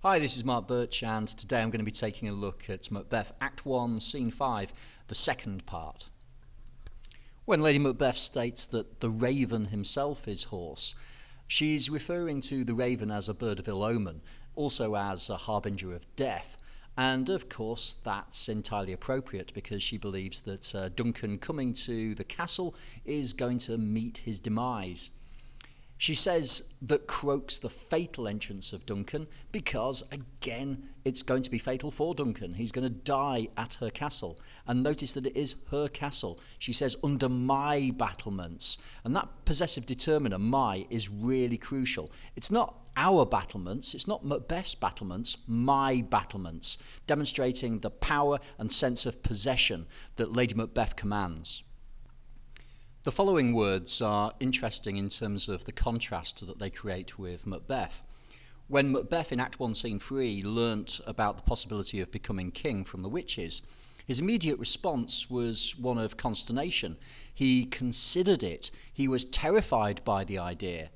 Hi, this is Mark Birch, and today I'm going to be taking a look at Macbeth Act 1, Scene 5, the second part. When Lady Macbeth states that the raven himself is hoarse, she's referring to the raven as a bird of ill omen, also as a harbinger of death. And of course, that's entirely appropriate because she believes that Duncan coming to the castle is going to meet his demise. She says that croaks the fatal entrance of Duncan because, again, it's going to be fatal for Duncan. He's going to die at her castle. And notice that it is her castle. She says, under my battlements. And that possessive determiner, my, is really crucial. It's not our battlements, it's not Macbeth's battlements, my battlements, demonstrating the power and sense of possession that Lady Macbeth commands. The following words are interesting in terms of the contrast that they create with Macbeth. When Macbeth in Act 1 Scene 3 learnt about the possibility of becoming king from the witches, his immediate response was one of consternation. He considered it. He was terrified by the idea.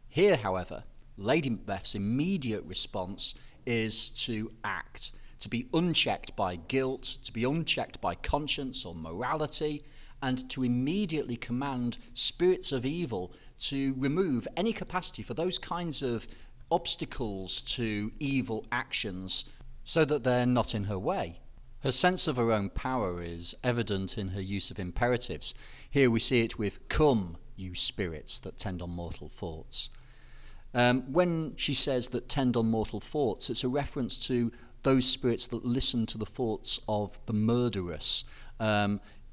Here, however, Lady Macbeth's immediate response is to act, to be unchecked by guilt, to be unchecked by conscience or morality, and to immediately command spirits of evil to remove any capacity for those kinds of obstacles to evil actions so that they're not in her way. Her sense of her own power is evident in her use of imperatives. Here we see it with "Come, you spirits that tend on mortal thoughts." When she says that tend on mortal thoughts, it's a reference to those spirits that listen to the thoughts of the murderous.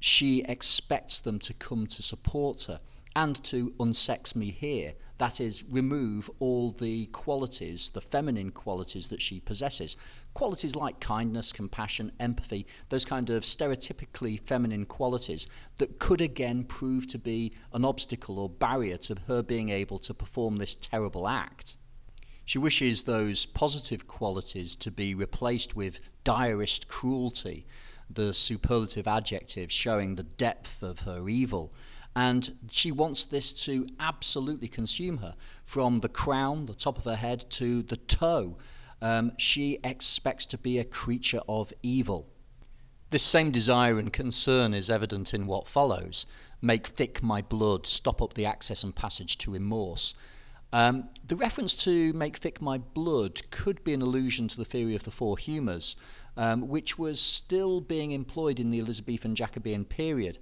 She expects them to come to support her and to unsex me here. That is, remove all the qualities, the feminine qualities that she possesses. Qualities like kindness, compassion, empathy, those kind of stereotypically feminine qualities that could again prove to be an obstacle or barrier to her being able to perform this terrible act. She wishes those positive qualities to be replaced with direst cruelty, the superlative adjective showing the depth of her evil. And she wants this to absolutely consume her, from the crown, the top of her head, to the toe. She expects to be a creature of evil. This same desire and concern is evident in what follows. Make thick my blood, stop up the access and passage to remorse. The reference to make thick my blood could be an allusion to the theory of the four humours, which was still being employed in the Elizabethan Jacobean period.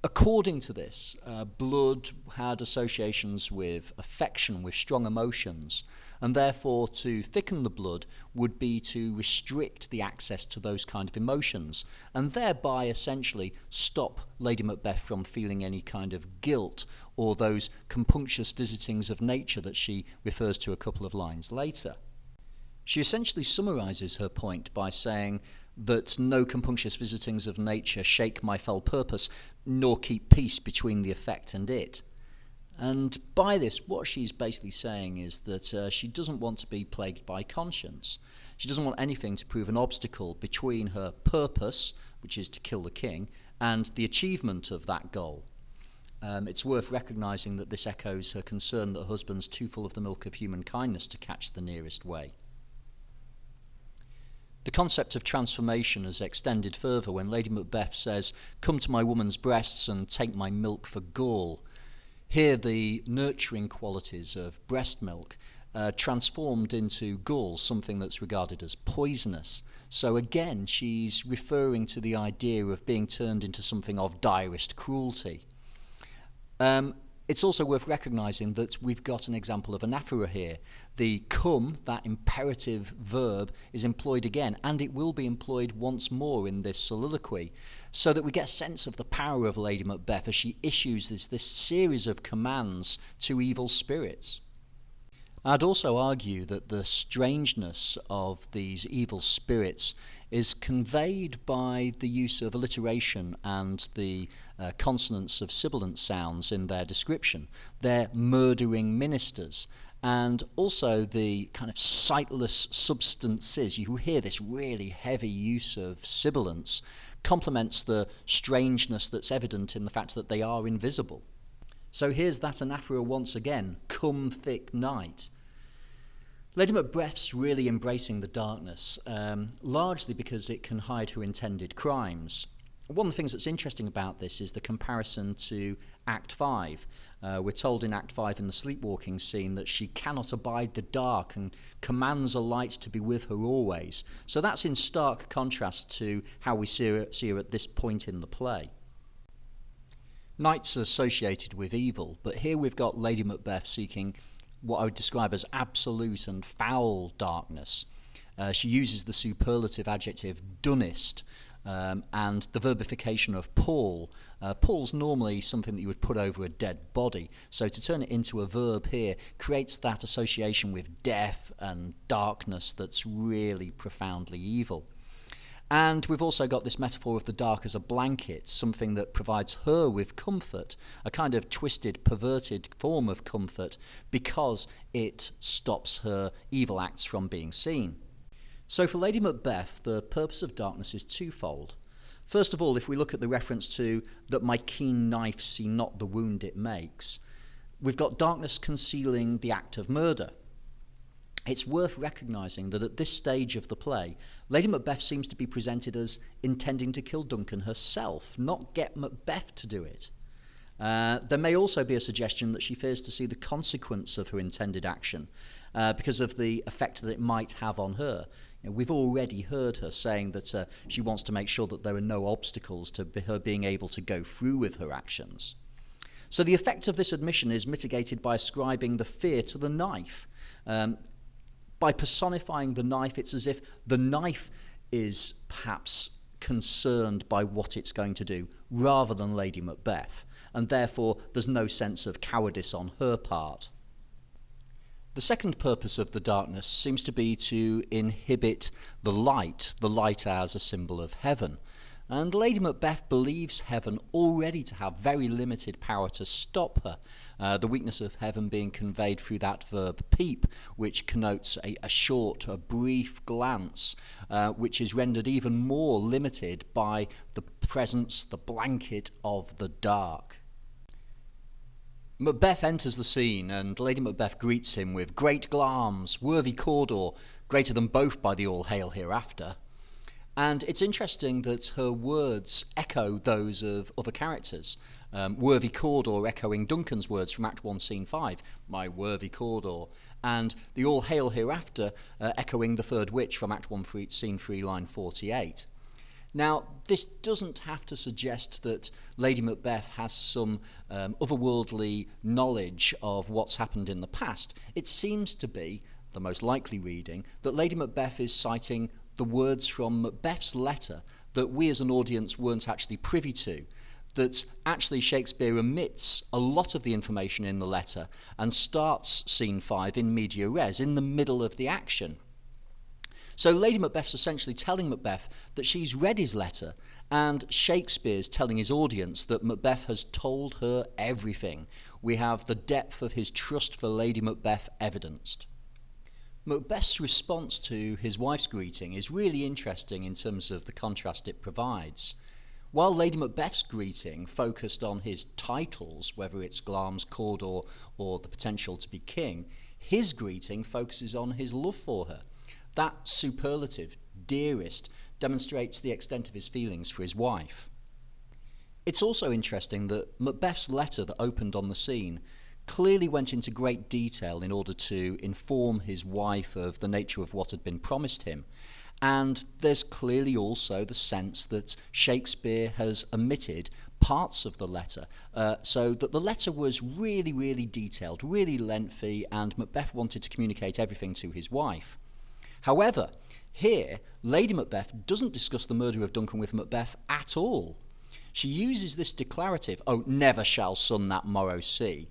According to this, blood had associations with affection, with strong emotions, and therefore to thicken the blood would be to restrict the access to those kind of emotions, and thereby essentially stop Lady Macbeth from feeling any kind of guilt or those compunctious visitings of nature that she refers to a couple of lines later. She essentially summarises her point by saying that no compunctious visitings of nature shake my fell purpose, nor keep peace between the effect and it. And by this, what she's basically saying is that she doesn't want to be plagued by conscience. She doesn't want anything to prove an obstacle between her purpose, which is to kill the king, and the achievement of that goal. It's worth recognising that this echoes her concern that her husband's too full of the milk of human kindness to catch the nearest way. The concept of transformation is extended further when Lady Macbeth says, "Come to my woman's breasts and take my milk for gall." Here the nurturing qualities of breast milk transformed into gall, something that's regarded as poisonous. So again, she's referring to the idea of being turned into something of direst cruelty. It's also worth recognising that we've got an example of anaphora here. The come, that imperative verb, is employed again, and it will be employed once more in this soliloquy, so that we get a sense of the power of Lady Macbeth as she issues this series of commands to evil spirits. I'd also argue that the strangeness of these evil spirits is conveyed by the use of alliteration and the consonants of sibilant sounds in their description. They're murdering ministers, and also the kind of sightless substances. You hear this really heavy use of sibilants complements the strangeness that's evident in the fact that they are invisible. So here's that anaphora once again, come thick night. Lady Macbeth's really embracing the darkness, largely because it can hide her intended crimes. One of the things that's interesting about this is the comparison to Act 5. We're told in Act 5 in the sleepwalking scene that she cannot abide the dark and commands a light to be with her always. So that's in stark contrast to how we see her at this point in the play. Nights are associated with evil, but here we've got Lady Macbeth seeking what I would describe as absolute and foul darkness. She uses the superlative adjective dunnest, and the verbification of pall. Pall's normally something that you would put over a dead body, so to turn it into a verb here creates that association with death and darkness that's really profoundly evil. And we've also got this metaphor of the dark as a blanket, something that provides her with comfort, a kind of twisted, perverted form of comfort, because it stops her evil acts from being seen. So for Lady Macbeth, the purpose of darkness is twofold. First of all, if we look at the reference to that my keen knife see not the wound it makes, we've got darkness concealing the act of murder. It's worth recognising that at this stage of the play, Lady Macbeth seems to be presented as intending to kill Duncan herself, not get Macbeth to do it. There may also be a suggestion that she fears to see the consequence of her intended action because of the effect that it might have on her. We've already heard her saying that she wants to make sure that there are no obstacles to her being able to go through with her actions. So the effect of this admission is mitigated by ascribing the fear to the knife. By personifying the knife, it's as if the knife is perhaps concerned by what it's going to do, rather than Lady Macbeth, and therefore there's no sense of cowardice on her part. The second purpose of the darkness seems to be to inhibit the light as a symbol of heaven. And Lady Macbeth believes heaven already to have very limited power to stop her, the weakness of heaven being conveyed through that verb peep, which connotes a brief glance, which is rendered even more limited by the presence, the blanket of the dark. Macbeth enters the scene, and Lady Macbeth greets him with great glamis, worthy Cawdor, greater than both by the all hail hereafter. And it's interesting that her words echo those of other characters. Worthy Cawdor echoing Duncan's words from Act 1, Scene 5, my worthy Cawdor, and the all hail hereafter echoing the third witch from Act 1, Scene 3, line 48. Now, this doesn't have to suggest that Lady Macbeth has some otherworldly knowledge of what's happened in the past. It seems to be, the most likely reading, that Lady Macbeth is citing the words from Macbeth's letter that we as an audience weren't actually privy to, that actually Shakespeare omits a lot of the information in the letter and starts Scene 5 in media res, in the middle of the action. So Lady Macbeth's essentially telling Macbeth that she's read his letter, and Shakespeare's telling his audience that Macbeth has told her everything. We have the depth of his trust for Lady Macbeth evidenced. Macbeth's response to his wife's greeting is really interesting in terms of the contrast it provides. While Lady Macbeth's greeting focused on his titles, whether it's Glamis, Cawdor, or the potential to be king, his greeting focuses on his love for her. That superlative, dearest, demonstrates the extent of his feelings for his wife. It's also interesting that Macbeth's letter that opened on the scene clearly went into great detail in order to inform his wife of the nature of what had been promised him. And there's clearly also the sense that Shakespeare has omitted parts of the letter, so that the letter was really, really detailed, really lengthy, and Macbeth wanted to communicate everything to his wife. However, here, Lady Macbeth doesn't discuss the murder of Duncan with Macbeth at all. She uses this declarative, "Oh, never shall sun that morrow see,"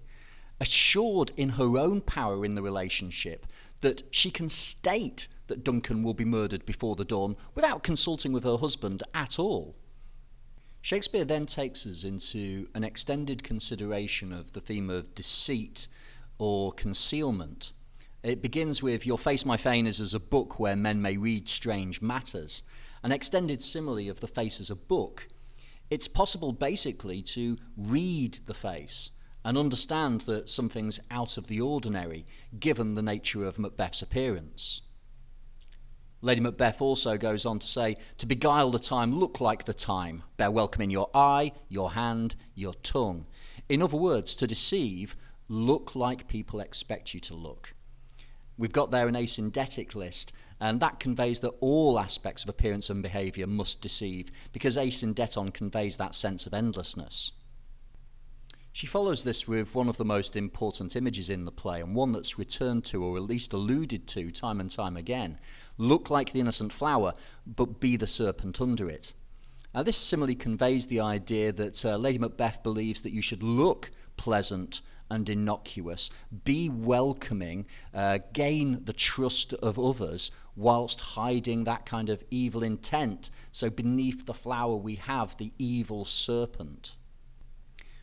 assured in her own power in the relationship that she can state that Duncan will be murdered before the dawn without consulting with her husband at all. Shakespeare then takes us into an extended consideration of the theme of deceit or concealment. It begins with, "Your face, my fane, is as a book where men may read strange matters," an extended simile of the face as a book. It's possible basically to read the face, and understand that something's out of the ordinary given the nature of Macbeth's appearance. Lady Macbeth also goes on to say, to beguile the time, look like the time, bear welcome in your eye, your hand, your tongue. In other words, to deceive, look like people expect you to look. We've got there an asyndetic list, and that conveys that all aspects of appearance and behaviour must deceive, because asyndeton conveys that sense of endlessness. She follows this with one of the most important images in the play, and one that's returned to, or at least alluded to, time and time again. Look like the innocent flower, but be the serpent under it. Now, this similarly conveys the idea that Lady Macbeth believes that you should look pleasant and innocuous, be welcoming, gain the trust of others, whilst hiding that kind of evil intent. So beneath the flower we have the evil serpent.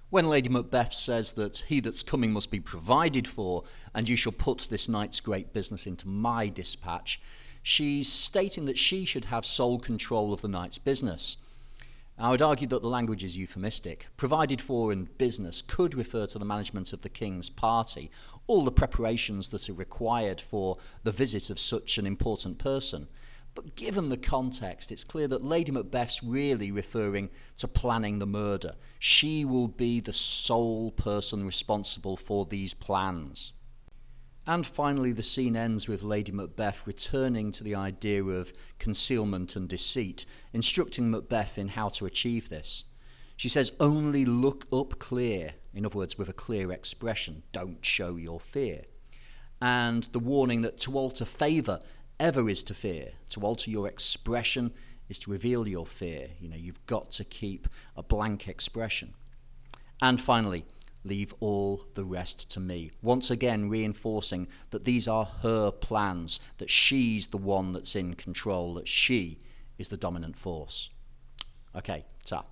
When Lady Macbeth says that he that's coming must be provided for, and you shall put this night's great business into my dispatch, she's stating that she should have sole control of the night's business. I would argue that the language is euphemistic. Provided for and business could refer to the management of the king's party, all the preparations that are required for the visit of such an important person. But given the context, it's clear that Lady Macbeth's really referring to planning the murder. She will be the sole person responsible for these plans. And finally, the scene ends with Lady Macbeth returning to the idea of concealment and deceit, instructing Macbeth in how to achieve this. She says, only look up clear, in other words, with a clear expression, don't show your fear. And the warning that to alter favour ever is to fear. To alter your expression is to reveal your fear. You've got to keep a blank expression. And finally, leave all the rest to me. Once again reinforcing that these are her plans, that she's the one that's in control, that she is the dominant force. Okay, ta.